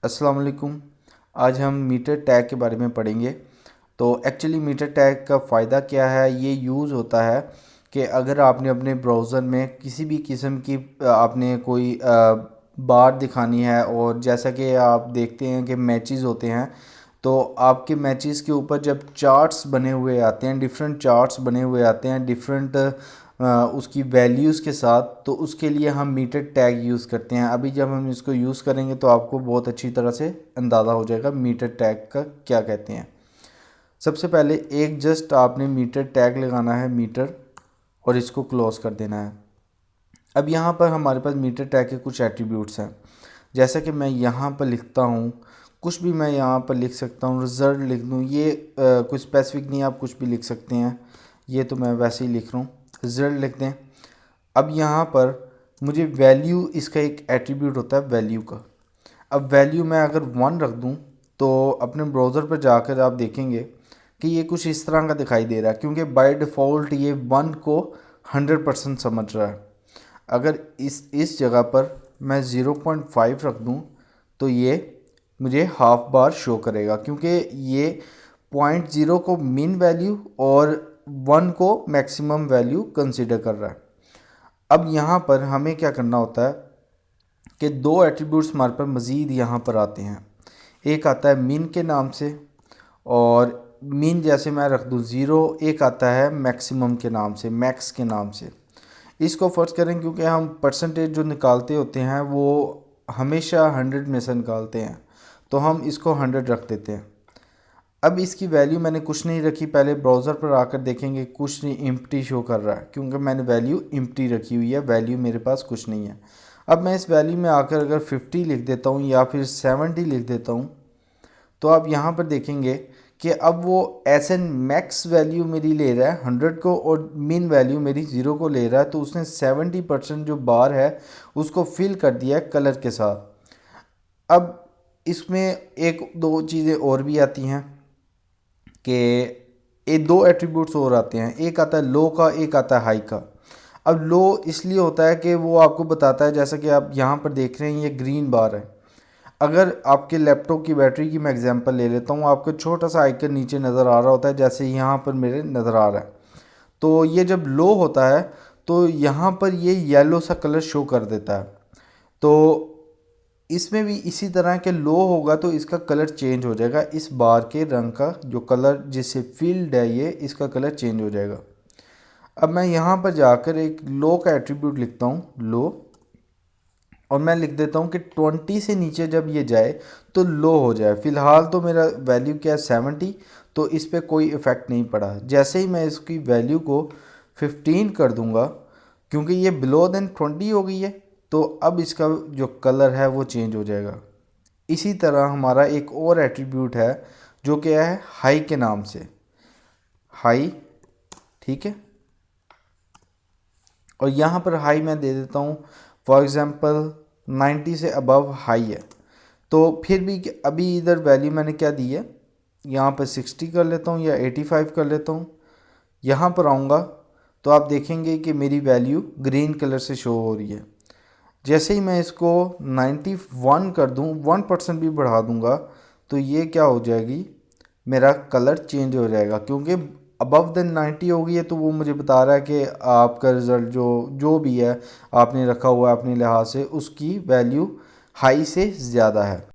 अस्सलाम वालेकुम। आज हम मीटर टैग के बारे में पढ़ेंगे। तो एक्चुअली मीटर टैग का फ़ायदा क्या है, ये यूज़ होता है कि अगर आपने अपने ब्राउज़र में किसी भी किस्म की आपने कोई बार दिखानी है, और जैसा कि आप देखते हैं कि मैचेस होते हैं, तो आपके मैचेस के ऊपर जब चार्ट्स बने हुए आते हैं, डिफरेंट चार्ट्स बने हुए आते हैं डिफरेंट उसकी वैल्यूज़ के साथ, तो उसके लिए हम मीटर टैग यूज़ करते हैं। अभी जब हम इसको यूज़ करेंगे तो आपको बहुत अच्छी तरह से अंदाज़ा हो जाएगा मीटर टैग का क्या कहते हैं। सबसे पहले एक जस्ट आपने मीटर टैग लगाना है मीटर, और इसको क्लोज़ कर देना है। अब यहाँ पर हमारे पास मीटर टैग के कुछ एट्रीब्यूट्स हैं, जैसा कि मैं यहाँ पर लिखता हूँ, कुछ भी मैं यहाँ पर लिख सकता हूँ, रिज़ल्ट लिख दूँ, ये कुछ स्पेसिफिक नहीं, आप कुछ भी लिख सकते हैं। ये तो मैं वैसे ही लिख रहा हूँ, रिज़ल्ट लिख दें। अब यहाँ पर मुझे वैल्यू, इसका एक एट्रीब्यूट होता है वैल्यू का। अब वैल्यू मैं अगर 1 रख दूँ तो अपने ब्राउज़र पर जाकर आप देखेंगे कि ये कुछ इस तरह का दिखाई दे रहा है, क्योंकि बाय डिफ़ॉल्ट ये 1 को 100% समझ रहा है। अगर इस जगह पर मैं 0.5 रख दूँ तो ये मुझे हाफ बार शो करेगा, क्योंकि ये 0.0 को मिन वैल्यू और 1 को मैक्सिमम वैल्यू कंसिडर कर रहा है। अब यहाँ पर हमें क्या करना होता है कि दो एट्रीब्यूट्स हमारे पर मज़ीद यहाँ पर आते हैं। एक आता है मिन के नाम से, और मिन जैसे मैं रख दूँ 0। एक आता है मैक्सिमम के नाम से, मैक्स के नाम से। इसको फ़र्ज़ करें, क्योंकि हम परसेंटेज जो निकालते होते हैं वो हमेशा 100 में से निकालते हैं, तो हम इसको 100 रख देते हैं। अब इसकी वैल्यू मैंने कुछ नहीं रखी, पहले ब्राउज़र पर आकर देखेंगे कुछ नहीं, एम्प्टी शो कर रहा है, क्योंकि मैंने वैल्यू एम्प्टी रखी हुई है, वैल्यू मेरे पास कुछ नहीं है। अब मैं इस वैल्यू में आकर अगर 50 लिख देता हूँ या फिर 70 लिख देता हूँ, तो आप यहाँ पर देखेंगे कि अब वो एस एन मैक्स वैल्यू मेरी ले रहा है 100 को, और मिन वैल्यू मेरी 0 को ले रहा है। तो उसने 70% जो बार है उसको फिल कर दिया है कलर के साथ। अब इसमें एक दो चीज़ें और भी आती हैं कि ये दो एट्रीब्यूट्स और आते हैं, एक आता है लो का, एक आता है हाई का। अब लो इसलिए होता है कि वो आपको बताता है, जैसा कि आप यहाँ पर देख रहे हैं ये ग्रीन बार है। अगर आपके लैपटॉप की बैटरी की मैं एग्जांपल ले लेता हूँ, आपको छोटा सा आइकन नीचे नज़र आ रहा होता है, जैसे यहाँ पर मेरे नज़र आ रहा है। तो ये जब लो होता है तो यहाँ पर ये येलो सा कलर शो कर देता है। तो इसमें भी इसी तरह के लो होगा तो इसका कलर चेंज हो जाएगा, इस बार के रंग का जो कलर जिससे फील्ड है ये, इसका कलर चेंज हो जाएगा। अब मैं यहाँ पर जाकर एक लो का एट्रीब्यूट लिखता हूँ, लो, और मैं लिख देता हूँ कि 20 से नीचे जब ये जाए तो लो हो जाए। फ़िलहाल तो मेरा वैल्यू क्या है 70, तो इस पर कोई इफ़ेक्ट नहीं पड़ा। जैसे ही मैं इसकी वैल्यू को 15 कर दूँगा, क्योंकि ये बिलो देन 20 हो गई है, तो अब इसका जो कलर है वो चेंज हो जाएगा। इसी तरह हमारा एक और एट्रीब्यूट है जो क्या है हाई के नाम से, हाई, ठीक है। और यहाँ पर हाई मैं दे देता हूँ, फॉर एग्ज़ाम्पल 90 से अबव हाई है। तो फिर भी अभी इधर वैल्यू मैंने क्या दी है, यहाँ पर 60 कर लेता हूँ या 85 कर लेता हूँ। यहाँ पर आऊँगा तो आप देखेंगे कि मेरी वैल्यू ग्रीन कलर से शो हो रही है। जैसे ही मैं इसको 91 कर दूँ, 1% भी बढ़ा दूँगा, तो ये क्या हो जाएगी, मेरा कलर चेंज हो जाएगा, क्योंकि अबव देन 90 हो गई है। तो वो मुझे बता रहा है कि आपका रिज़ल्ट जो जो भी है आपने रखा हुआ है अपने लिहाज से, उसकी वैल्यू हाई से ज़्यादा है।